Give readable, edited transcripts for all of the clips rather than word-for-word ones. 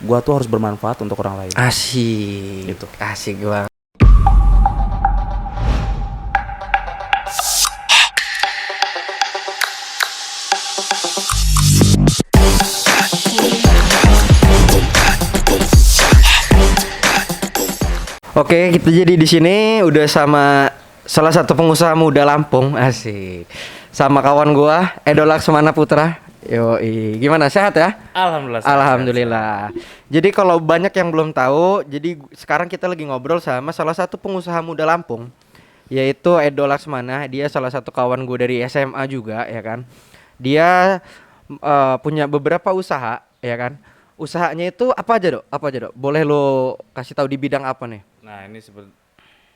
gue tuh harus bermanfaat untuk orang lain. Asik. Gitu. Asik banget. Oke, kita jadi di sini udah sama salah satu pengusaha muda Lampung, asik. Sama kawan gua, Edo Laksmana Putra. Yoi, gimana sehat ya? Alhamdulillah. Alhamdulillah. Jadi kalau banyak yang belum tahu, jadi sekarang kita lagi ngobrol sama salah satu pengusaha muda Lampung, yaitu Edo Laksmana. Dia salah satu kawan gue dari SMA juga, ya kan. Dia punya beberapa usaha, ya kan. Usahanya itu apa aja, Dok? Apa aja, Dok? Boleh lo kasih tahu di bidang apa nih? Nah ini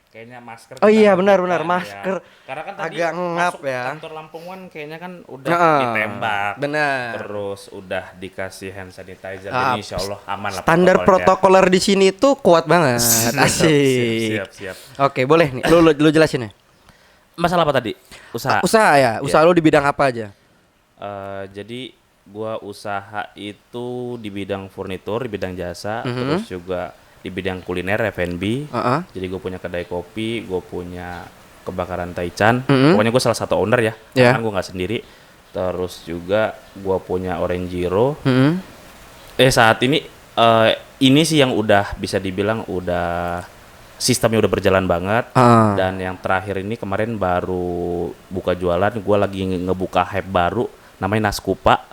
kayaknya masker. Oh kita iya, buka, benar ya. masker. Karena kan tadi Agak ngap masuk ya. kantor Lampungan kayaknya kan udah Heeh, ditembak. benar. Terus udah dikasih hand sanitizer. Jadi insya Allah aman lah. Standar protokoler di sini tuh kuat banget. Asik. Siap. Oke, boleh nih. Lu jelasin ya. Masalah apa tadi? Usaha. Usaha ya. Usaha lu di bidang apa aja? Jadi gua usaha itu di bidang furnitur, di bidang jasa, terus juga di bidang kuliner F&B. Jadi gue punya kedai kopi, gue punya kebakaran Taichan. Pokoknya gue salah satu owner ya, karena gue nggak sendiri. Terus juga gue punya Orangero. Saat ini sih yang udah bisa dibilang udah sistemnya udah berjalan banget. Dan yang terakhir ini kemarin baru buka jualan, gue lagi ngebuka hype baru, namanya Naskupa.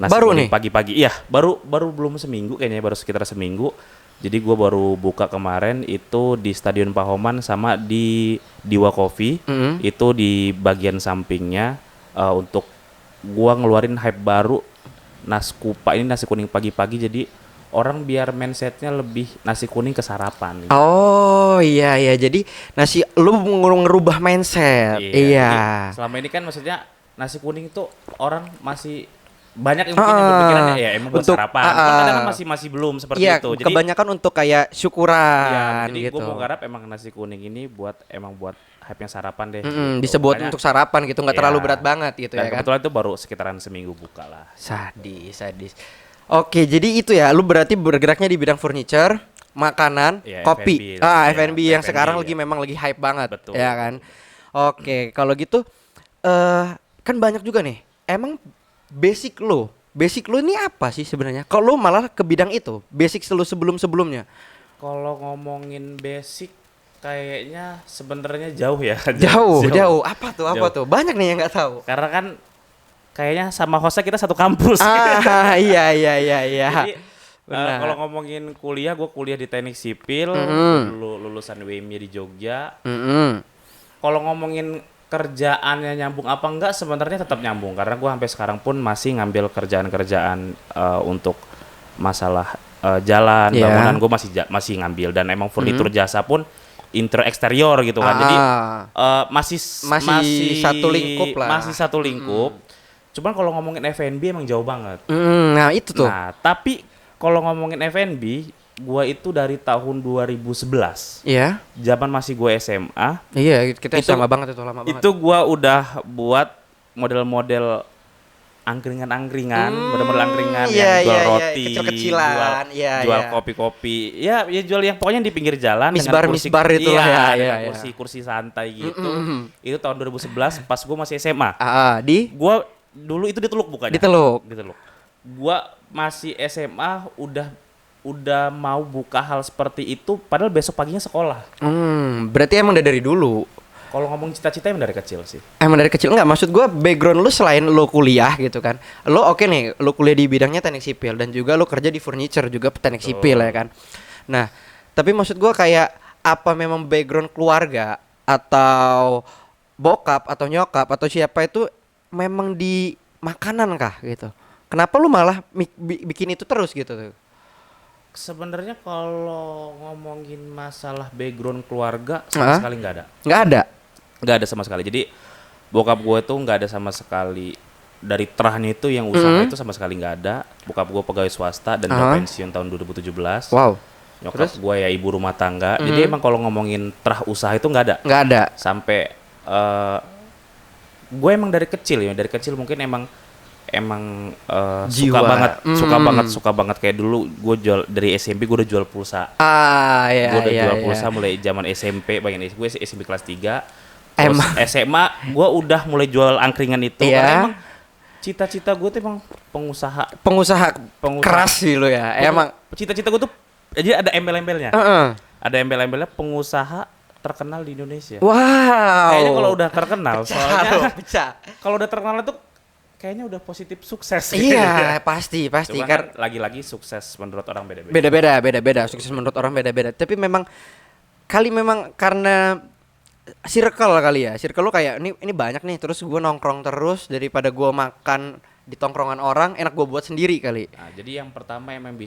Nasi Baru nih? Pagi-pagi, iya baru belum seminggu kayaknya, baru sekitar seminggu. Jadi gue baru buka kemarin itu di Stadion Pahoman sama di Diwa Coffee. Itu di bagian sampingnya, untuk gue ngeluarin hype baru Naskupa ini, nasi kuning pagi-pagi. Jadi orang biar mindsetnya lebih nasi kuning ke sarapan. Oh iya, jadi lu ngerubah mindset. Iya. Jadi selama ini kan maksudnya nasi kuning itu orang masih banyak yang mungkin yang berpikirannya ya emang buat sarapan. Kan kadang masih belum seperti itu. Jadi kebanyakan untuk kayak syukuran jadi gitu. gue mau garap emang nasi kuning ini buat hype-nya sarapan deh. Bisa buat untuk sarapan gitu, nggak terlalu berat banget gitu. Dan ya kan. kebetulan itu baru sekitaran seminggu buka lah. Sadis. Oke, jadi itu ya, lu berarti bergeraknya di bidang furniture, makanan, kopi. F&B yang sekarang memang lagi hype banget. Betul. Ya kan. Oke, kalau gitu kan banyak juga nih. Emang basic lu ini apa sih sebenarnya? Kalau lu malah ke bidang itu, basic lu sebelumnya. Kalau ngomongin basic kayaknya sebenarnya jauh ya. Jauh. Apa tuh? Banyak nih yang nggak tahu. Karena kan kayaknya sama hostnya kita satu kampus. Iya. Jadi kalau ngomongin kuliah, gue kuliah di teknik sipil, lulusan UMY di Jogja. Kalau ngomongin kerjaannya nyambung apa enggak, sebenarnya tetap nyambung karena gue sampai sekarang pun masih ngambil kerjaan untuk masalah jalan, bangunan, gue masih ngambil. Dan emang furnitur jasa pun interior eksterior gitu kan. Jadi masih satu lingkup lah. Masih satu lingkup. Cuman kalau ngomongin F&B emang jauh banget. Nah itu tuh. Nah tapi kalau ngomongin F&B, gua itu dari tahun 2011. Iya. Zaman masih gue SMA. Iya, kita sama banget itu, lama banget. Itu gua udah buat model-model angkringan, model-model angkringan yang jual roti, kecil-kecilan, jual kopi-kopi. Ya jual yang pokoknya di pinggir jalan misbar itu lah ya. Kursi-kursi santai gitu. Itu tahun 2011 pas gua masih SMA. Gua dulu itu di Teluk bukanya. Di Teluk. Gua masih SMA udah mau buka hal seperti itu, padahal besok paginya sekolah. Berarti emang dari dulu. Kalau ngomong cita-cita emang dari kecil sih. Emang dari kecil enggak? Maksud gue background lu selain lu kuliah gitu kan. Lu oke nih, lu kuliah di bidangnya teknik sipil dan juga lu kerja di furniture juga teknik sipil ya kan. Nah, tapi maksud gue kayak apa memang background keluarga atau bokap atau nyokap atau siapa itu memang di makanan kah gitu? Kenapa lu malah bikin itu terus gitu tuh? Sebenarnya kalau ngomongin masalah background keluarga sama sekali nggak ada. Nggak ada sama sekali. Jadi bokap gue tuh nggak ada sama sekali dari terahnya itu yang usaha itu sama sekali nggak ada. Bokap gue pegawai swasta dan udah pensiun tahun 2017. Wow. Nyokap gue ya ibu rumah tangga. Jadi emang kalau ngomongin terah usaha itu nggak ada. Nggak ada. Sampai gue emang dari kecil mungkin emang emang Jiwa. suka banget kayak dulu gue jual dari SMP, gue udah jual pulsa. Iya, Gue udah iya, jual iya. pulsa mulai zaman SMP, bayangin gue SMP kelas 3. Terus Emang. SMA gue udah mulai jual angkringan itu. Iya. Karena emang cita-cita gue tuh emang pengusaha. Pengusaha keras sih lo ya. Emang Cita-cita gue tuh jadi ada embel-embelnya. Heeh. Ada embel-embelnya pengusaha terkenal di Indonesia. Wow. Kayaknya kalau udah terkenal, soalnya pecah. kalau udah terkenal itu kayaknya udah positif sukses. Iya, pasti. Cuma kan lagi-lagi sukses menurut orang beda-beda. Beda-beda. Sukses menurut orang beda-beda. Tapi memang memang karena circle kali ya. Circle lo kayak ini banyak nih, terus gue nongkrong terus daripada gue makan di tongkrongan orang, enak gue buat sendiri kali. Nah, jadi yang pertama emang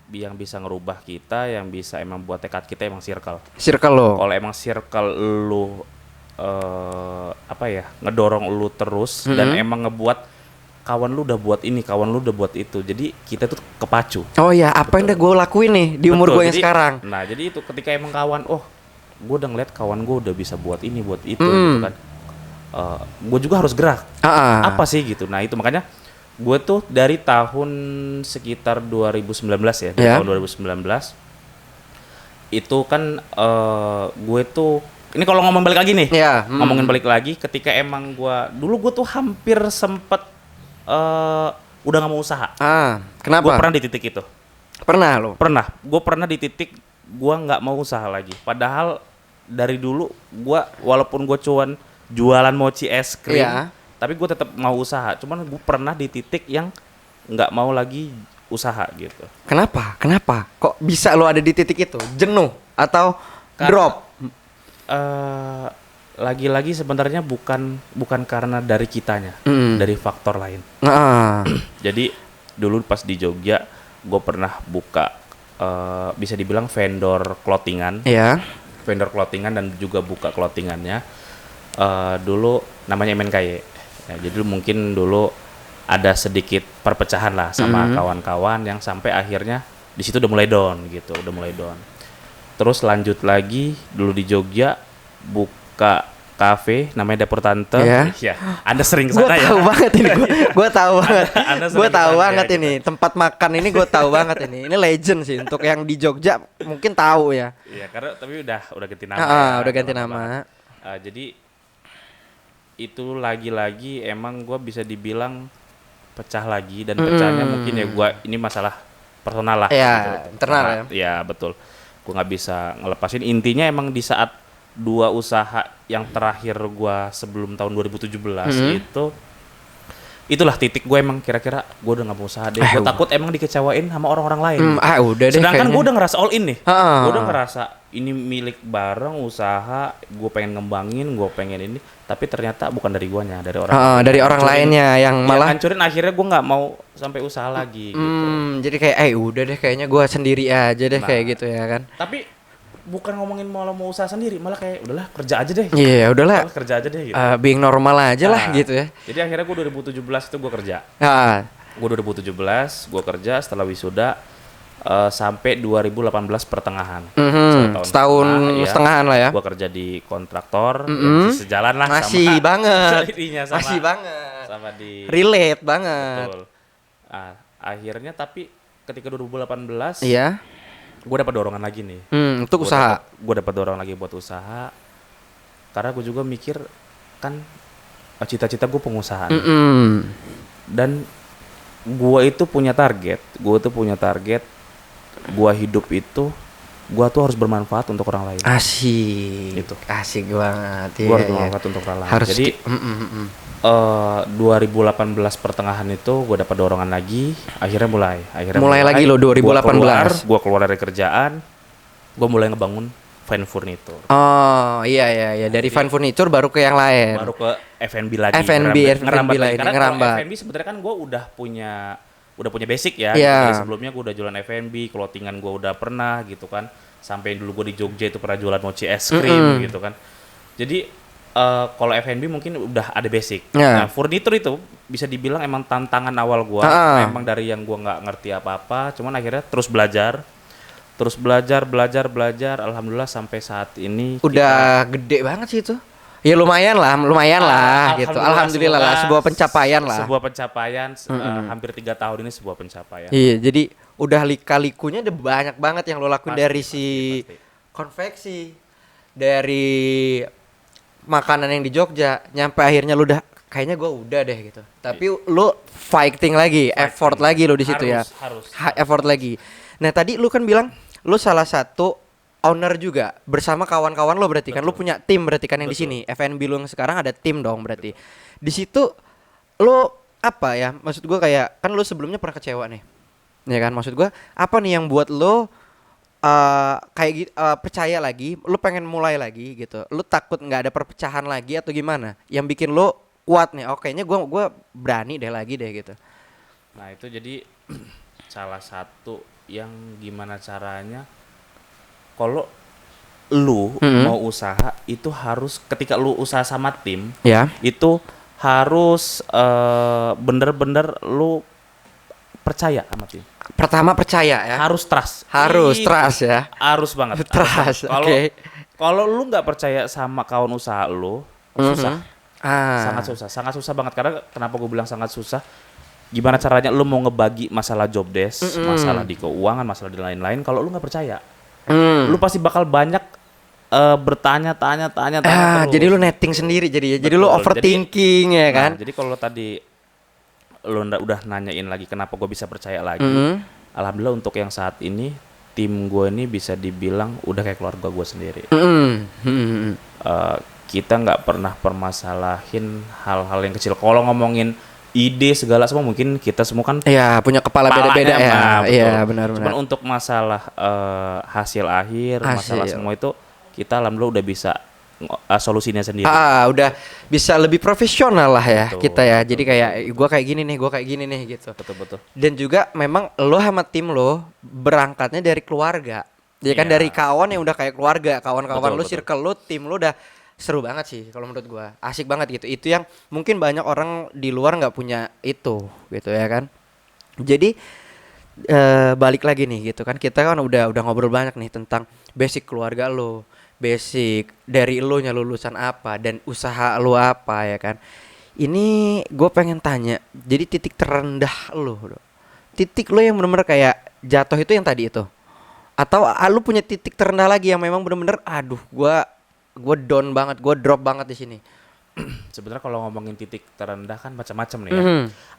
yang bisa ngerubah kita, yang bisa emang buat tekad kita emang circle. Circle lo. Kalau emang circle lu ngedorong lu terus dan emang ngebuat kawan lu udah buat ini, kawan lu udah buat itu. Jadi kita tuh kepacu. Oh iya, apa yang udah gue lakuin nih di umur gue yang sekarang. Nah, jadi itu ketika emang kawan, gue udah ngeliat kawan gue udah bisa buat ini, buat itu gitu kan. Gue juga harus gerak. Apa sih gitu. Nah, itu makanya gue tuh dari tahun sekitar 2019 ya, dari tahun 2019 itu kan gue tuh ini kalau ngomong balik lagi nih, ngomongin balik lagi, ketika emang gue tuh hampir sempet udah nggak mau usaha. Kenapa? Gue pernah di titik itu. Pernah lo? Pernah. Gue pernah di titik gue nggak mau usaha lagi. Padahal dari dulu gue walaupun gue cuman jualan mochi es krim, tapi gue tetap mau usaha. Cuman gue pernah di titik yang nggak mau lagi usaha gitu. Kenapa? Kok bisa lo ada di titik itu? Jenuh atau drop? Lagi-lagi sebenarnya bukan karena dari kitanya, dari faktor lain. Jadi dulu pas di Jogja, gue pernah buka bisa dibilang vendor clothingan. Vendor clothingan dan juga buka clothingannya. Dulu namanya MNKY. Ya, jadi mungkin dulu ada sedikit perpecahan lah sama kawan-kawan yang sampai akhirnya di situ udah mulai down gitu, Terus lanjut lagi dulu di Jogja buka kafe namanya Dapur Tante. Ya, Anda sering kesana ya? Gue tahu banget ini, gue tahu banget. Gue tahu banget gitu. ini tempat makan ini, gue tahu banget ini. Ini legend sih untuk yang di Jogja mungkin tahu ya. Iya, karena tapi udah ganti nama. Udah ganti nama. Jadi itu lagi-lagi emang gue bisa dibilang pecah lagi dan pecahnya mungkin ya gue ini masalah personal lah. Internal ya. Iya betul. Gue nggak bisa ngelepasin. Intinya emang di saat dua usaha yang terakhir gue sebelum tahun 2017 itulah titik gue emang kira-kira gue udah nggak mau usaha deh. Gue takut emang dikecewain sama orang-orang lain. Udah deh. Sedangkan gue udah ngerasa all in nih. Gue udah ngerasa ini milik bareng usaha. Gue pengen ngembangin, gue pengen ini. Tapi ternyata bukan dari guanya, dari orang. Dari orang lainnya yang malah hancurin. Akhirnya gue nggak mau sampai usaha lagi. Gitu. Jadi kayak, udah deh kayaknya gue sendiri aja deh kayak gitu ya kan. Tapi bukan ngomongin mau usaha sendiri, malah kayak udahlah kerja aja deh. Iya, udahlah. Kerja aja deh gitu. Being normal aja lah gitu ya. Jadi akhirnya gue 2017 itu gue kerja. Gue 2017 gue kerja setelah wisuda sampai 2018 pertengahan. Setahun setengahan lah ya. Gue kerja di kontraktor, yang sejalan lah masih sama banget. masih banget. Sama di relate banget. Betul. Akhirnya tapi ketika 2018 gue dapat dorongan lagi nih. Untuk usaha. Gue dapat dorongan lagi buat usaha. Karena gue juga mikir kan cita-cita gue pengusahaan. Dan gue itu punya target. Gue hidup itu gue tuh harus bermanfaat untuk orang lain. Asik. Itu. Asik banget. Gue harus bermanfaat untuk orang lain. Harus jadi 2018 pertengahan itu gue dapat dorongan lagi, akhirnya mulai lagi lo 2018. Gue keluar dari kerjaan, gue mulai ngebangun Fine Furniture. Iya dari Fine Furniture baru ke yang lain. Baru ke F&B lagi. F&B lagi. Karena F&B sebenarnya kan gue udah punya basic ya. Dari sebelumnya gue udah jualan F&B, clothingan gue udah pernah gitu kan. Sampai dulu gue di Jogja itu pernah jualan mochi es krim gitu kan. Jadi kalau F&B mungkin udah ada basic. Nah, furniture itu bisa dibilang emang tantangan awal gua. Emang dari yang gua nggak ngerti apa-apa, cuman akhirnya terus belajar. Alhamdulillah sampai saat ini udah gede banget sih itu. Ya lumayan lah gitu. Alhamdulillah lah, sebuah pencapaian lah. Sebuah pencapaian hampir 3 tahun ini sebuah pencapaian. Iya, jadi udah lika-likunya udah banyak banget yang lo lakuin, dari pasti. konveksi, dari makanan yang di Jogja, nyampe akhirnya lu udah kayaknya gue udah deh gitu. Tapi lu fighting lagi, effort lagi lo di situ ya. Harus. Effort lagi. Nah, tadi lu kan bilang lu salah satu owner juga bersama kawan-kawan lo, berarti kan lu punya tim, berarti kan yang di sini FNB lu yang sekarang ada tim dong berarti. Di situ lu apa ya? Maksud gue kayak kan lu sebelumnya pernah kecewa nih. Ya kan, maksud gue apa nih yang buat lo kayak gitu, percaya lagi, lu pengen mulai lagi gitu. Lu takut nggak ada perpecahan lagi atau gimana? Yang bikin lu kuat nih, oh kayaknya gua berani deh lagi deh gitu. Nah itu jadi salah satu yang gimana caranya kalau lu mau usaha itu harus, ketika lu usaha sama tim ya, itu harus bener-bener lu percaya sama tim. Pertama percaya ya. Harus trust. Trust ya. Harus banget. Trust. Kalau lu nggak percaya sama kawan usaha lu, susah. Sangat susah banget. Karena kenapa gue bilang sangat susah? Gimana caranya lu mau ngebagi masalah job desk, masalah di keuangan, masalah di lain-lain, kalau lu nggak percaya, lu pasti bakal banyak bertanya-tanya terus. Jadi lu netting sendiri jadi ya. Jadi lu overthinking ya kan. Jadi kalau tadi lu udah nanyain lagi kenapa gue bisa percaya lagi, alhamdulillah untuk yang saat ini tim gue ini bisa dibilang udah kayak keluarga gue sendiri. Kita nggak pernah permasalahin hal-hal yang kecil. Kalau ngomongin ide segala semua mungkin kita semua kan punya kepala beda-beda ya. Iya benar. Cuman untuk masalah hasil akhir, masalah semua itu kita alhamdulillah udah bisa solusinya sendiri. Udah bisa lebih profesional lah ya. Betul, kita ya. Jadi kayak gue kayak gini nih gitu. Betul. Dan juga memang lo sama tim lo berangkatnya dari keluarga. Jadi kan dari kawan yang udah kayak keluarga, kawan-kawan lo, circle lo, tim lo udah seru banget sih kalau menurut gue. Asik banget gitu. Itu yang mungkin banyak orang di luar nggak punya itu gitu ya kan. Jadi balik lagi nih gitu kan, kita kan udah ngobrol banyak nih tentang basic keluarga lo, basic dari lo nya lulusan apa dan usaha lo apa ya kan. Ini gue pengen tanya, jadi titik terendah lo, titik lo yang bener-bener kayak jatuh itu yang tadi itu, atau lo punya titik terendah lagi yang memang bener-bener aduh gue down banget, gue drop banget di sini. Sebenarnya kalau ngomongin titik terendah kan macam-macam nih ya.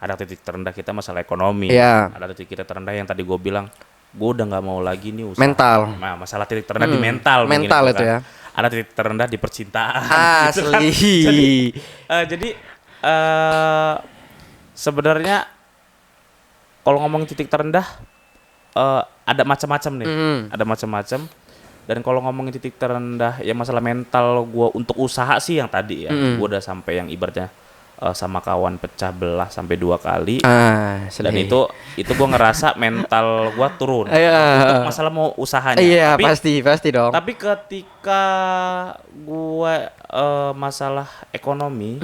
Ada titik terendah kita masalah ekonomi, ada titik kita terendah yang tadi gue bilang gue udah nggak mau lagi nih usaha. Mental. Nah, masalah titik terendah di mental itu kan. ya. Ada titik terendah di percintaan. Gitu kan. Jadi sebenarnya kalau ngomongin titik terendah ada macam-macam nih. Ada macam-macam. Dan kalau ngomongin titik terendah ya masalah mental gue untuk usaha sih yang tadi ya. Gue udah sampai yang ibaratnya sama kawan pecah belah sampai 2 kali. Dan itu gue ngerasa mental gue turun untuk masalah mau usahanya. Iya, pasti dong. Tapi ketika gue masalah ekonomi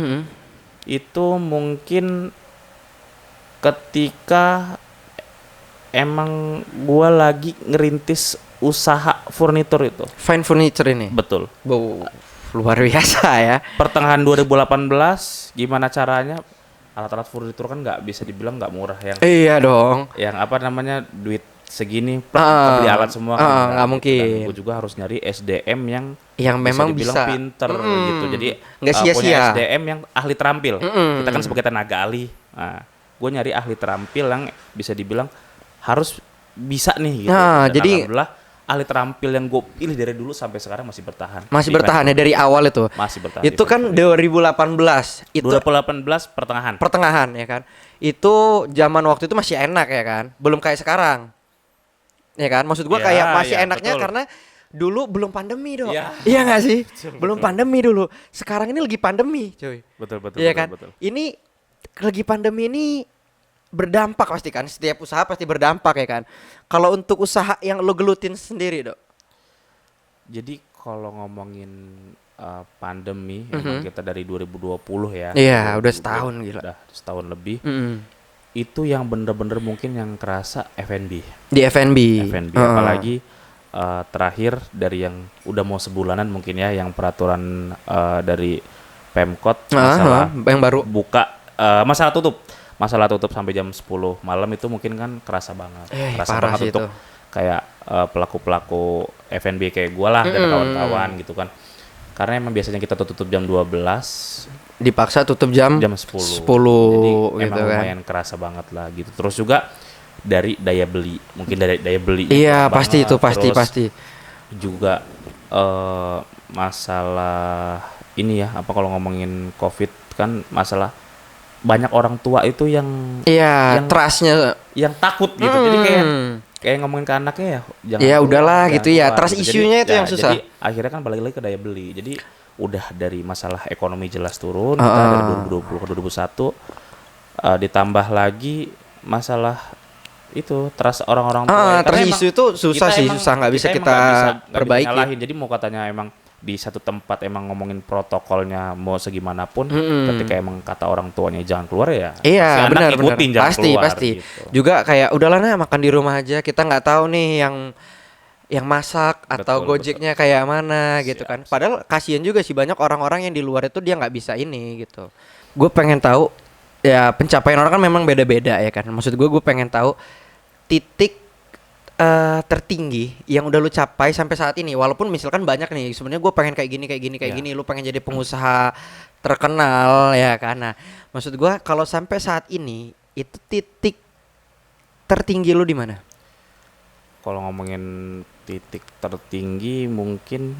itu mungkin ketika emang gue lagi ngerintis usaha furnitur itu. Fine furniture ini. Betul. Luar biasa ya. Pertengahan 2018 gimana caranya, alat-alat furnitur kan nggak bisa dibilang nggak murah yang. Iya dong. Yang apa namanya duit segini beli alat semua kan nggak mungkin. Dan gue juga harus nyari SDM yang memang bisa pinter gitu. Jadi nggak sia-sia. Punya SDM yang ahli terampil. Kita kan sebagai tenaga ahli. Nah, gue nyari ahli terampil yang bisa dibilang harus bisa nih gitu. Jadi alhamdulillah ahli terampil yang gue pilih dari dulu sampai sekarang masih bertahan. Masih bertahan ya dari awal itu. Masih bertahan. Itu kan 2018. Itu 2018 pertengahan. Pertengahan ya kan. Itu zaman waktu itu masih enak ya kan. Belum kayak sekarang. Ya kan? Maksud gue kayak masih enaknya betul. Karena dulu belum pandemi dong. Iya enggak sih? Belum pandemi dulu. Sekarang ini lagi pandemi, cuy. Betul. Iya kan? Betul. Ini lagi pandemi ini berdampak pasti kan, setiap usaha pasti berdampak ya kan. Kalau untuk usaha yang lo gelutin sendiri Dok. Jadi kalau ngomongin pandemi emang kita dari 2020 ya. Iya, udah setahun gila. Udah setahun lebih. Itu yang bener-bener mungkin yang kerasa F&B. Di F&B. Apalagi terakhir dari yang udah mau sebulanan mungkin ya, yang peraturan dari Pemkot masalah yang baru buka masalah tutup sampai jam 10 malam itu mungkin kan kerasa banget. Kerasa banget untuk kayak pelaku-pelaku F&B kayak gue lah dan kawan-kawan gitu kan. Karena emang biasanya kita tutup jam 12, dipaksa tutup jam 10. Jadi gitu emang lumayan kerasa banget lah gitu. Terus juga dari daya beli, mungkin dari daya beli. Iya, pasti itu pasti. Juga masalah ini ya, apa kalau ngomongin Covid kan masalah banyak orang tua itu yang trustnya yang takut gitu. Jadi kayak ngomongin ke anaknya ya jangan ya udahlah gitu ya, trust gitu. Isunya itu yang susah. Jadi akhirnya kan balik lagi ke daya beli. Jadi udah dari masalah ekonomi jelas turun kita dari 2020 ke 2021 ditambah lagi masalah itu trust orang-orang tua. Trust isu itu susah nggak bisa kita perbaiki. Jadi mau katanya emang di satu tempat emang ngomongin protokolnya mau segimanapun, ketika emang kata orang tuanya jangan keluar ya. Iya, benar. Pasti. Gitu. Juga kayak udahlah makan di rumah aja. Kita nggak tahu nih yang masak atau Gojeknya kayak mana gitu kan. Padahal kasihan juga sih banyak orang-orang yang di luar itu dia nggak bisa ini gitu. Gue pengen tahu ya, pencapaian orang kan memang beda-beda ya kan. Maksud gue pengen tahu titik tertinggi yang udah lu capai sampai saat ini. Walaupun misalkan banyak nih, sebenarnya gue pengen kayak gini, lu pengen jadi pengusaha terkenal ya kan. Nah, maksud gue kalau sampai saat ini itu titik tertinggi lu di mana? Kalau ngomongin titik tertinggi mungkin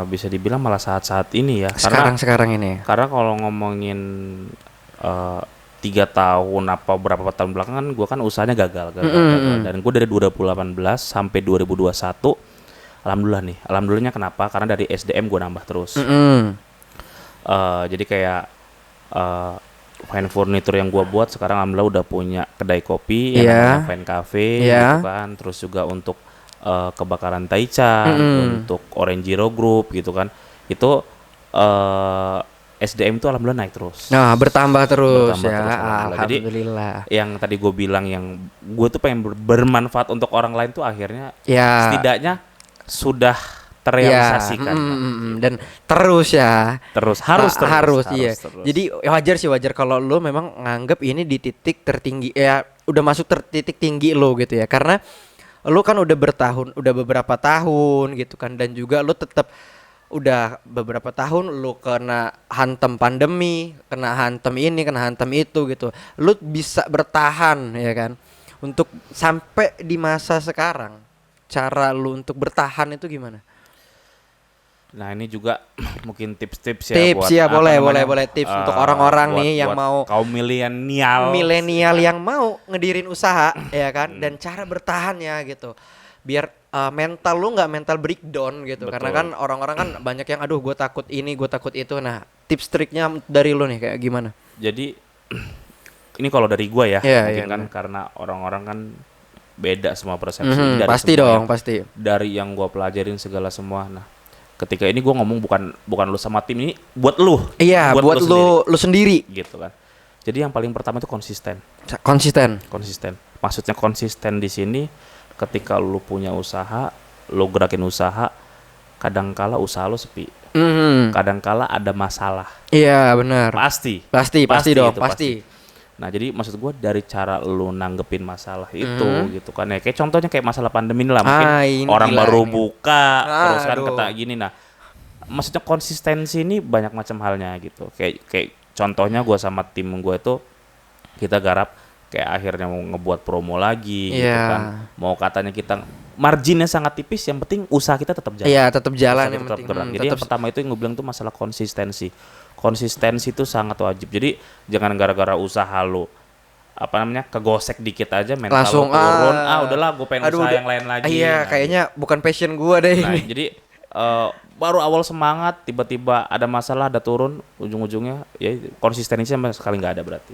bisa dibilang malah saat-saat ini ya. Sekarang ini. Karena kalau ngomongin 3 tahun apa berapa tahun belakangan gue kan usahanya gagal. Dan gue dari 2018 sampai 2021 alhamdulillahnya kenapa? Karena dari SDM gue nambah terus. Jadi kayak fine furniture yang gue buat sekarang alhamdulillah udah punya kedai kopi yang namanya Fine Cafe gitu kan. Terus juga untuk kebakaran Taichan, untuk Orange Zero Group gitu kan. Itu SDM itu alhamdulillah naik terus. Nah, bertambah terus ya. Alhamdulillah. Jadi yang tadi gue bilang yang gue tuh pengen bermanfaat untuk orang lain tuh akhirnya setidaknya sudah terrealisasikan. Dan terus ya. Harus. Jadi wajar kalau lo memang nganggep ini di titik tertinggi ya, udah masuk titik tinggi lo gitu ya. Karena lo kan udah beberapa tahun gitu kan, dan juga lo tetap udah beberapa tahun lu kena hantam pandemi, kena hantam ini, kena hantam itu gitu. Lu bisa bertahan ya kan untuk sampai di masa sekarang. Cara lu untuk bertahan itu gimana? Nah, ini juga mungkin tips-tips ya buat boleh tips untuk orang-orang nih yang mau kaum milenial yang mau ngedirin usaha ya kan, dan cara bertahannya gitu. Biar mental lu nggak mental breakdown gitu. Betul. Karena kan orang-orang kan banyak yang aduh gue takut ini, gue takut itu. Nah, tips triknya dari lu nih kayak gimana? Jadi ini kalau dari gue ya, mungkin kan bener. Karena orang-orang kan beda semua persepsi. Pasti dong, pasti. Dari yang gue pelajarin segala semua. Nah, ketika ini gue ngomong bukan lu sama tim, ini buat lu. Iya, buat lu sendiri gitu kan. Jadi yang paling pertama itu konsisten. Maksudnya konsisten di sini ketika lu punya usaha, lu gerakin usaha, kadangkala usaha lu sepi. Kadangkala ada masalah. Iya, benar. Pasti dong. Nah, jadi maksud gue dari cara lu nanggepin masalah itu gitu kan ya. Kayak contohnya kayak masalah pandemi lah, mungkin orang baru buka terus kan kata gini. Nah, maksudnya konsistensi ini banyak macam halnya gitu. Kayak contohnya gue sama tim gue itu kita garap kayak akhirnya mau ngebuat promo lagi gitu kan. Mau katanya kita marginnya sangat tipis, yang penting usaha kita tetap jalan. Iya, tetap jalan yang penting. Jadi yang pertama itu yang gue bilang tuh masalah konsistensi. Konsistensi itu sangat wajib. Jadi jangan gara-gara usaha lo kegosek dikit aja mental langsung lo turun. Udahlah gue pengen usaha yang lain lagi. Iya, kayaknya bukan passion gue deh ini. Jadi baru awal semangat tiba-tiba ada masalah, ada turun, ujung-ujungnya ya konsistensinya sama sekali nggak ada berarti.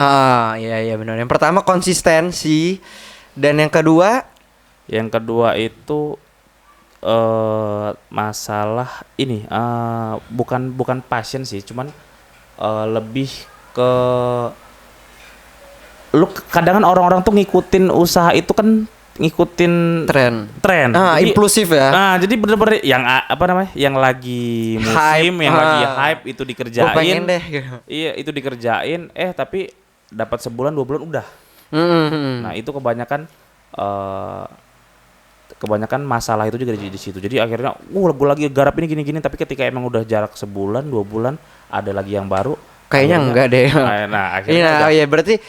Iya benar. Yang pertama konsistensi, dan yang kedua itu masalah ini bukan passion sih, cuman lebih ke lu kadang kan orang-orang tuh ngikutin usaha itu kan ngikutin tren. Jadi, impulsif ya. Nah, jadi bener-bener yang apa namanya? Yang lagi musim, yang lagi hype itu dikerjain. Gua pengen deh. Iya, itu dikerjain. Tapi dapat sebulan 2 bulan udah. Nah, itu kebanyakan masalah itu juga di situ. Jadi akhirnya, gue lagi garap ini gini-gini. Tapi ketika emang udah jarak sebulan, 2 bulan, ada lagi yang baru. Kayaknya enggak deh. Nah, akhirnya berarti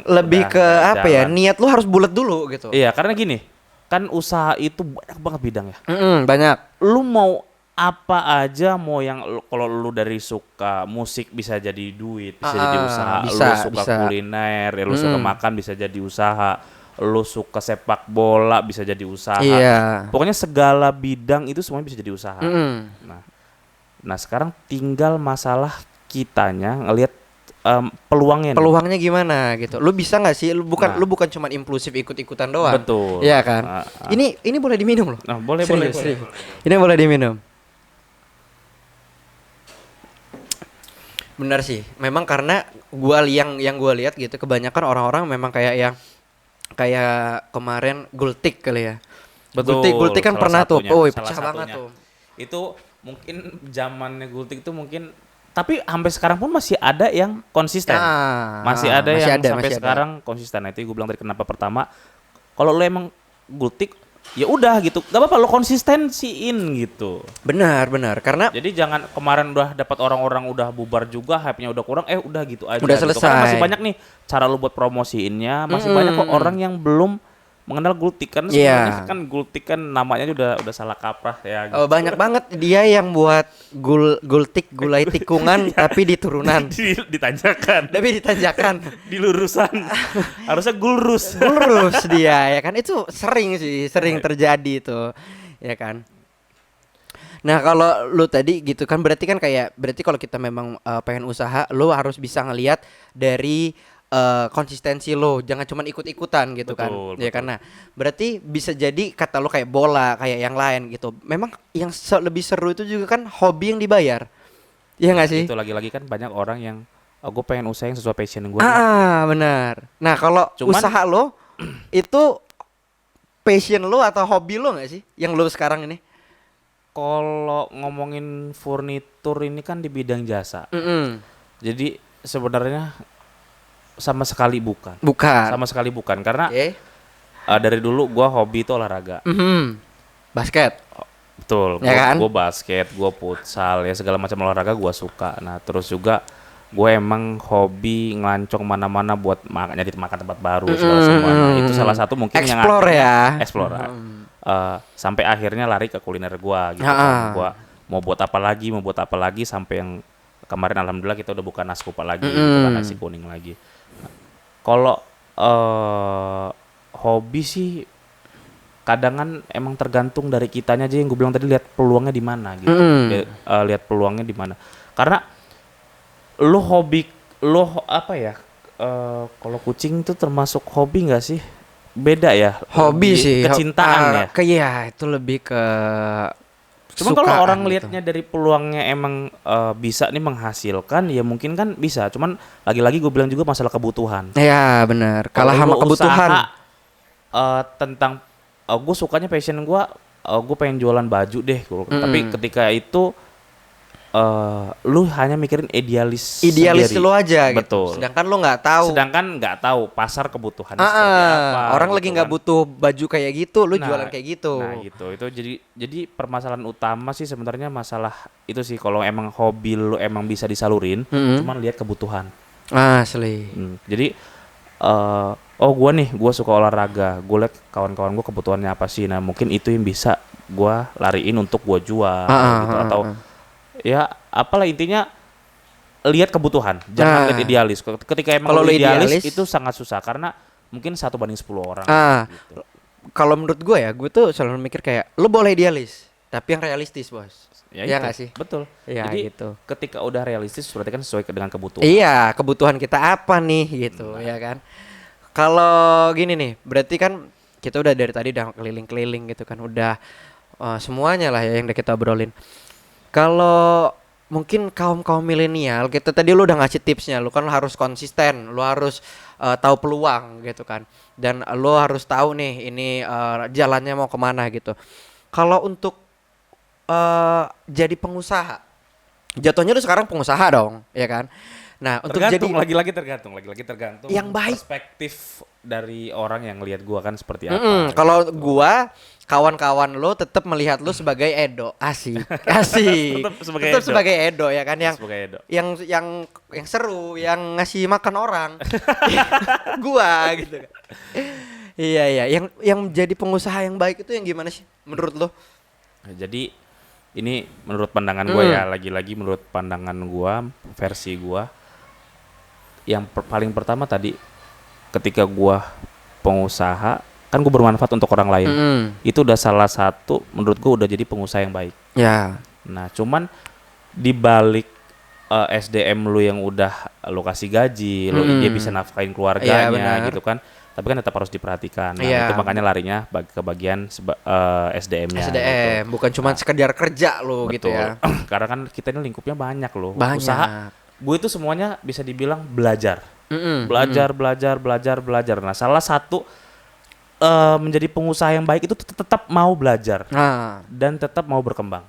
lebih ke apa ya? Niat lu harus bulat dulu gitu. Iya, karena gini, kan usaha itu banyak banget bidang ya. Banyak. Lu mau apa aja, mau yang kalau lu dari suka musik bisa jadi duit, bisa jadi usaha. Lu suka kuliner, lu suka makan bisa jadi usaha. Lu suka sepak bola bisa jadi usaha. Iya. Pokoknya segala bidang itu semuanya bisa jadi usaha. Nah, sekarang tinggal masalah kitanya ngelihat peluangnya. Peluangnya gimana gitu. Lu bisa nggak sih? Lu bukan cuma impulsif ikut-ikutan doang. Betul. Iya kan? Ini boleh diminum loh. Nah, boleh. Ini boleh diminum. Benar sih. Memang karena yang gua lihat gitu, kebanyakan orang-orang memang kayak kemarin Gultik kali ya. Betul. Gultik kan pernah satunya, tuh. Pecah banget tuh. Itu mungkin zamannya Gultik itu mungkin, tapi sampai sekarang pun masih ada yang konsisten. Masih ada yang sampai sekarang konsisten. Nah, itu gue bilang tadi kenapa pertama, kalau lo emang Gultik ya udah gitu, gak apa-apa lo konsistensiin gitu. Benar karena jadi jangan kemarin udah dapat orang-orang udah bubar juga, hype-nya udah kurang, udah gitu aja. Udah selesai. Gitu. Karena masih banyak nih cara lo buat promosiinnya, masih banyak kok orang yang belum mengenal Gultik. Kan sebenarnya kan Gultik kan namanya udah salah kaprah ya gitu. Banyak banget dia yang buat Gultik gulai tikungan tapi di turunan. Ditanjakan. Tapi ditanjakan. Di lurusan. Harusnya gulrus. Gulrus dia ya kan, itu sering terjadi itu ya kan. Nah, kalau lu tadi gitu kan berarti kalau kita memang pengen usaha, lu harus bisa ngelihat dari konsistensi lo, jangan cuma ikut-ikutan gitu. Betul. Ya karena berarti bisa jadi kata lo kayak bola, kayak yang lain gitu. Memang yang lebih seru itu juga kan hobi yang dibayar. Iya nggak sih? Itu lagi-lagi kan banyak orang yang gue pengen usaha yang sesuai passion gue. Benar. Nah, kalau usaha lo itu passion lo atau hobi lo nggak sih yang lo sekarang ini? Kalau ngomongin furnitur ini kan di bidang jasa. Jadi sebenarnya sama sekali bukan. Sama sekali bukan karena dari dulu gue hobi itu olahraga. Basket. Betul. Ya kan? Gue basket, gue futsal, ya segala macam olahraga gue suka. Nah, terus juga gue emang hobi ngelancong mana-mana buat nyari makan tempat baru segala semua. Nah, itu salah satu mungkin explore yang explore. Sampai akhirnya lari ke kuliner gue gitu. Gue mau buat apa lagi sampai yang kemarin alhamdulillah kita udah buka nasi kupa lagi, bukan nasi kuning lagi. Kalau hobi sih kadang emang tergantung dari kitanya aja, yang gue bilang tadi, lihat peluangnya di mana gitu. Lihat peluangnya di mana. Karena lo apa ya? Kalau kucing itu termasuk hobi nggak sih? Beda ya. Hobi sih. Kecintaan ya. Itu lebih ke. Cuma kalau orang lihatnya dari peluangnya emang bisa nih menghasilkan, ya mungkin kan bisa. Cuman lagi-lagi gue bilang juga masalah kebutuhan. Iya benar. Kalah sama kebutuhan. Tentang gue sukanya passion gue pengen jualan baju deh. Tapi ketika itu lu hanya mikirin idealis sendiri. Lu aja. Betul. Gitu. Sedangkan nggak tahu pasar kebutuhannya seperti apa. Orang gitu lagi nggak butuh baju kayak gitu, lu jualan kayak gitu. Nah gitu, itu jadi permasalahan utama sih sebenarnya masalah itu sih. Kalau emang hobi lu emang bisa disalurin, cuman lihat kebutuhan. Asli. Jadi gue suka olahraga, gue lihat kawan-kawan gue kebutuhannya apa sih. Nah mungkin itu yang bisa gue lariin untuk gue jual gitu. Atau ya apalah, intinya lihat kebutuhan, jangan lihat idealis. Ketika emang lu idealis itu sangat susah karena mungkin 1 banding 10 orang gitu. Kalau menurut gue tuh selalu mikir kayak lu boleh idealis tapi yang realistis, bos. Ya nggak sih? Betul. Ya, jadi gitu. ketika udah realistis berarti kan sesuai dengan kebutuhan. Iya, kebutuhan kita apa nih gitu. Ya kan. Kalau gini nih, berarti kan kita udah dari tadi udah keliling-keliling gitu kan, udah semuanya lah ya yang udah kita obrolin. Kalau mungkin kaum milenial gitu, tadi lu udah ngasih tipsnya, lu kan harus konsisten, lu harus tahu peluang gitu kan, dan lu harus tahu nih ini jalannya mau kemana gitu. Kalau untuk jadi pengusaha, jatuhnya lu sekarang pengusaha dong, ya kan? Nah, untuk jadi lagi-lagi tergantung yang baik, perspektif dari orang yang lihat gua kan seperti apa. kalau gitu. gua kawan-kawan lo tetap melihat lo sebagai Edo, asik. Tetap sebagai Edo ya kan, yang seru, yang ngasih makan orang. Gua gitu kan. Iya, yang jadi pengusaha yang baik itu yang gimana sih menurut lo? Nah, jadi ini menurut pandangan gua ya, lagi-lagi menurut pandangan gua, versi gua. Yang paling pertama tadi, ketika gua pengusaha kan gue bermanfaat untuk orang lain. Itu udah salah satu menurut gue udah jadi pengusaha yang baik. Ya. Nah, cuman di balik SDM lu yang udah lo kasih gaji, dia bisa nafkahin keluarganya gitu kan. Tapi kan tetap harus diperhatikan. Nah, itu makanya larinya ke bagian SDM-nya. SDM, gitu. Bukan cuma sekedar kerja lo gitu ya. Karena kan kita ini lingkupnya banyak loh. Banyak. Usaha, gue itu semuanya bisa dibilang belajar. Belajar. Nah, salah satu menjadi pengusaha yang baik itu tetap mau belajar dan tetap mau berkembang.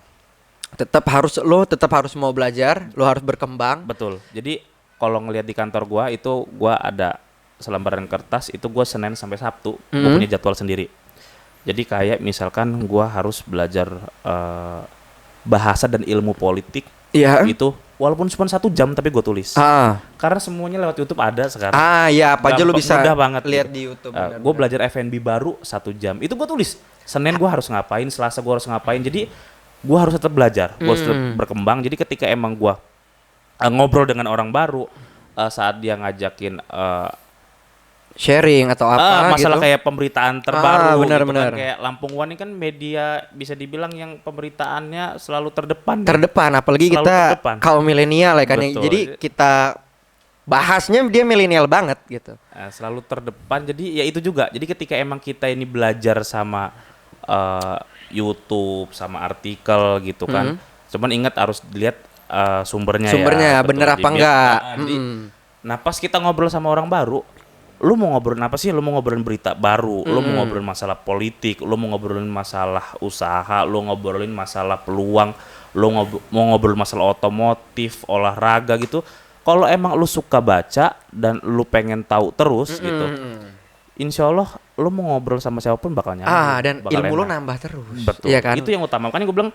Tetap harus mau belajar, lo harus berkembang. Betul. Jadi kalau ngelihat di kantor gua itu, gua ada selembaran kertas itu gua Senin sampai Sabtu gua punya jadwal sendiri. Jadi kayak misalkan gua harus belajar bahasa dan ilmu politik. Itu walaupun cuma 1 jam tapi gue tulis. Karena semuanya lewat YouTube ada sekarang. Iya, apa aja lu bisa lihat gitu. di YouTube. Gue belajar F&B baru 1 jam. Itu gue tulis. Senin gue harus ngapain, Selasa gue harus ngapain. Jadi gue harus tetap belajar, gue harus tetap berkembang. Jadi ketika emang gue ngobrol dengan orang baru, saat dia ngajakin sharing atau apa masalah gitu, kayak pemberitaan terbaru benar. Kan, kayak Lampung One ini kan media bisa dibilang yang pemberitaannya selalu terdepan, apalagi kita kaum milenial ya kan. Jadi kita bahasnya dia milenial banget gitu, selalu terdepan. Jadi ya itu juga, jadi ketika emang kita ini belajar sama YouTube sama artikel gitu kan, cuman ingat harus dilihat sumbernya ya, bener apa enggak. Nah pas kita ngobrol sama orang baru, lu mau ngobrolin apa sih? Lu mau ngobrolin berita baru, lu mau ngobrolin masalah politik, lu mau ngobrolin masalah usaha, lu ngobrolin masalah peluang, lu mau ngobrolin masalah otomotif, olahraga gitu. Kalau emang lu suka baca dan lu pengen tahu terus gitu, insya Allah lu mau ngobrol sama siapapun bakal nyambung. Dan ilmu lu nambah terus. Betul. Iya kan? Itu yang utama. Makanya gue bilang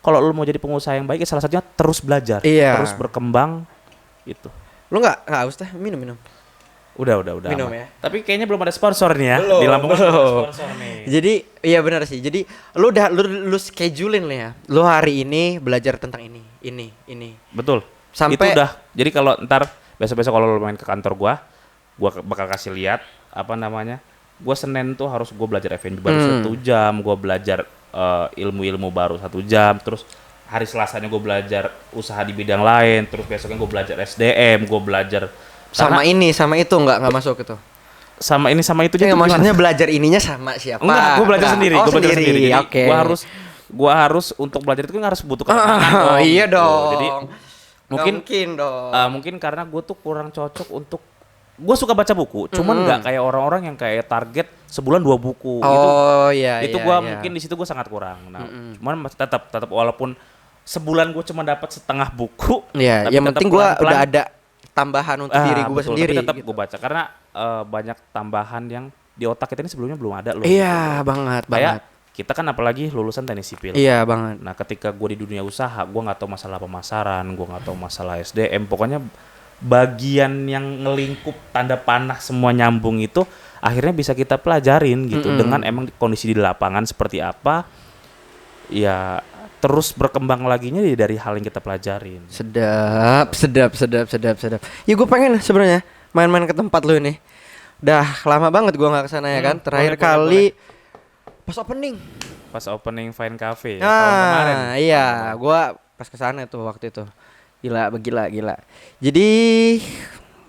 kalau lu mau jadi pengusaha yang baik, salah satunya terus belajar, terus berkembang itu. Lu nggak haus teh? Minum. Udah minum ya. Tapi kayaknya belum ada sponsor nih ya. Belum, di Lampung ada sponsor nih. Jadi iya benar sih. Jadi lu schedulein lah ya. Lu hari ini belajar tentang ini. Betul. Sampai itu udah. Jadi kalau ntar besok-besok kalau lu main ke kantor gua bakal kasih lihat apa namanya. Gua Senin tuh harus gua belajar F&B baru 1 jam, gua belajar ilmu-ilmu baru 1 jam, terus hari Selasanya gua belajar usaha di bidang lain, terus besoknya gua belajar SDM, gua belajar sama itu nggak masuk itu. Sama itu jadi maksudnya belajar ininya sama siapa? Enggak, gue belajar sendiri. Jadi okay. Gue harus untuk belajar itu kan harus butuh ketenangan. Iya dong. Jadi mungkin karena gue tuh kurang cocok untuk, gue suka baca buku, cuman nggak kayak orang-orang yang kayak target sebulan 2 buku. Itu gue mungkin di situ gue sangat kurang. Nah, cuman tetap walaupun sebulan gue cuma dapat setengah buku. Iya. Yang penting gue udah ada tambahan untuk diri gue sendiri. Tapi tetap gue baca karena banyak tambahan yang di otak kita ini sebelumnya belum ada loh. Iya, gitu. banget. Kita kan apalagi lulusan teknik sipil. Iya banget. Nah ketika gue di dunia usaha, gue nggak tahu masalah pemasaran, gue nggak tahu masalah SDM. Pokoknya bagian yang ngelingkup tanda panah semua nyambung itu akhirnya bisa kita pelajarin gitu. Dengan emang kondisi di lapangan seperti apa, ya terus berkembang laginya dari hal yang kita pelajarin. Sedap. Ya gue pengen sebenarnya main-main ke tempat lu ini. Dah lama banget gue nggak kesana ya kan. Terakhir kali pas opening Fine Cafe tahun kemarin. Iya, gue pas kesana tuh waktu itu. Gila. Jadi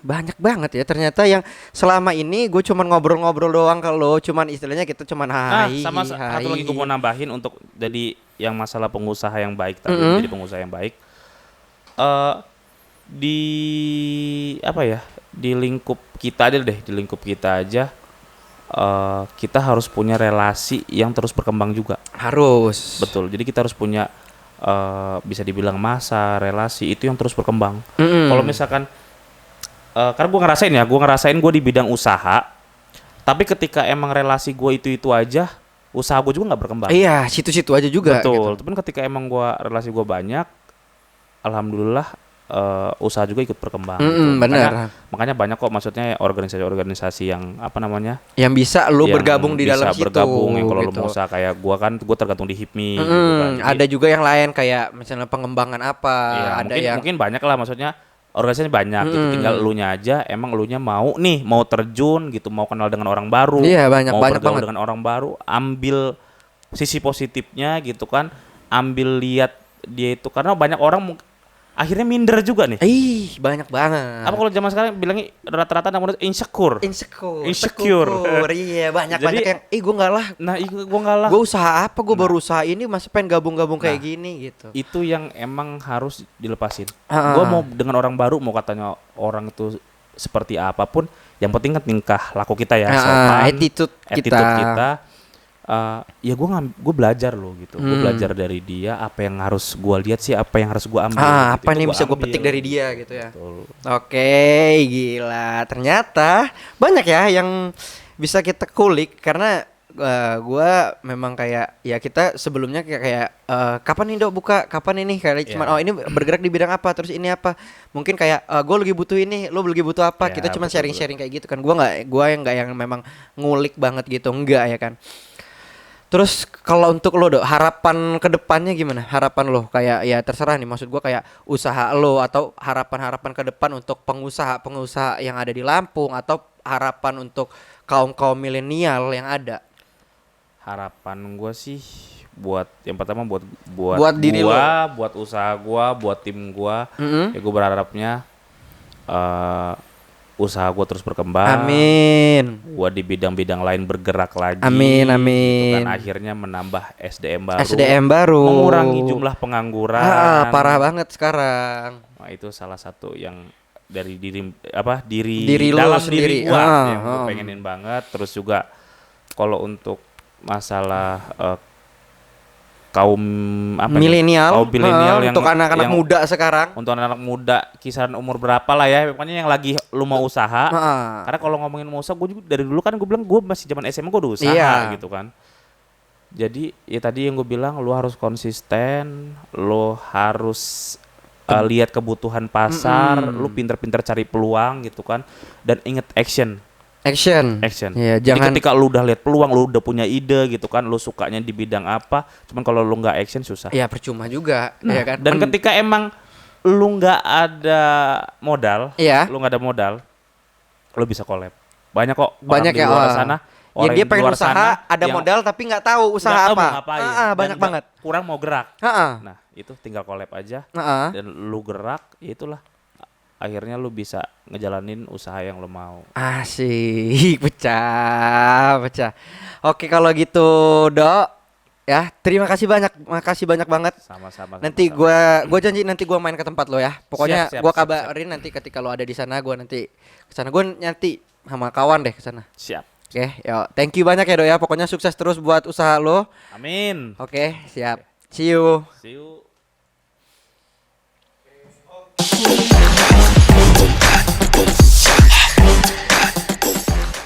banyak banget ya ternyata yang selama ini gue cuman ngobrol-ngobrol doang kalau cuman istilahnya kita cuman satu lagi gue mau nambahin untuk jadi yang masalah pengusaha yang baik tadi, jadi pengusaha yang baik, eh di apa ya? Di lingkup kita aja deh, di lingkup kita aja kita harus punya relasi yang terus berkembang juga. Harus. Betul. Jadi kita harus punya bisa dibilang masa relasi itu yang terus berkembang. Kalau misalkan karena gue ngerasain gue di bidang usaha, tapi ketika emang relasi gue itu aja, usaha gue juga nggak berkembang. Iya, situ-situ aja juga. Betul. Gitu. Tapi ketika emang relasi gue banyak, alhamdulillah usaha juga ikut berkembang. Gitu. Benar. Makanya banyak kok, maksudnya organisasi-organisasi yang apa namanya? Yang bisa lu bergabung di dalam situ. Bergabung yang kalau gitu. lu mau usaha kayak gue kan, gue tergantung di HIPMI. Gitu kan. Jadi, ada juga yang lain kayak misalnya pengembangan apa. Iya, ada mungkin banyak lah, maksudnya organisasi banyak. Gitu. Tinggal elunya aja, emang elunya mau terjun gitu, mau kenal dengan orang baru. Iya, mau bergaul dengan orang baru, ambil sisi positifnya gitu kan, ambil lihat dia itu, karena banyak orang akhirnya minder juga nih. Banyak banget. Apa kalau zaman sekarang bilangnya rata-rata namanya insecure. Iya, banyak yang gue enggak lah. Nah, gue enggak lah. Gue usaha apa? Gue baru usaha ini, masa pengen gabung-gabung kayak gini gitu. Itu yang emang harus dilepasin. Gue mau dengan orang baru, mau katanya orang itu seperti apapun, yang penting kan tingkah laku kita ya, sopan, attitude kita. Ya gue belajar loh gitu. Gue belajar dari dia, apa yang harus gue lihat sih, apa yang harus gue ambil. Gitu. Apa nih bisa gue petik dari dia gitu ya. Betul. Oke, gila. Ternyata banyak ya yang bisa kita kulik, karena gue memang kayak ya kita sebelumnya kayak kapan nih Dok buka, kapan ini kayak cuman ini bergerak di bidang apa, terus ini apa, mungkin kayak gue lagi butuh ini, lo lagi butuh apa, kita cuma sharing kayak gitu kan. Gue yang memang ngulik banget gitu, enggak ya kan. Terus kalau untuk lo Dok, harapan ke depannya gimana? Harapan lo kayak ya terserah nih, maksud gue kayak usaha lo atau harapan-harapan ke depan untuk pengusaha yang ada di Lampung, atau harapan untuk kaum milenial yang ada. Harapan gue sih buat yang pertama buat diri gua, lo, buat usaha gua, buat tim gua. Ya gue berharapnya usaha gue terus berkembang. Amin. Gue di bidang-bidang lain bergerak lagi. Amin. Gitu kan, akhirnya menambah SDM baru. Mengurangi jumlah pengangguran. Parah banget sekarang. Nah, itu salah satu yang dari diri dalam diri gue yang gue pengenin banget. Terus juga kalau untuk masalah kaum milenial yang untuk anak-anak muda sekarang. Untuk anak-anak muda kisaran umur berapa lah ya, pokoknya yang lagi lu mau usaha. Karena kalau ngomongin mau usaha, gue juga dari dulu kan gue bilang gue masih zaman SMA gue udah usaha gitu kan. Jadi ya tadi yang gue bilang, lu harus konsisten, lu harus lihat kebutuhan pasar, lu pinter-pinter cari peluang gitu kan, dan inget action. Ya, jadi ketika lu udah lihat peluang, lu udah punya ide gitu kan, lu sukanya di bidang apa, cuman kalau lu nggak action susah. Ya percuma juga, ya kan. Dan ketika emang lu nggak ada modal, lu bisa collab. Banyak kok orang di luar sana. Ya dia pengen usaha, ada modal tapi nggak tahu usaha apa. Banyak banget. Kurang mau gerak. Nah itu tinggal collab aja. Dan lu gerak, ya itulah. Akhirnya lu bisa ngejalanin usaha yang lu mau. Asik, pecah. Oke kalau gitu Dok, ya terima kasih banyak banget. Sama-sama. Nanti gue janji nanti gue main ke tempat lo ya. Pokoknya gue kabarin nanti ketika lo ada di sana, gue nanti kesana. Gue nanti sama kawan deh kesana. Siap. Oke, yo, thank you banyak ya Dok ya. Pokoknya sukses terus buat usaha lo. Amin. Oke, siap. See you. See you.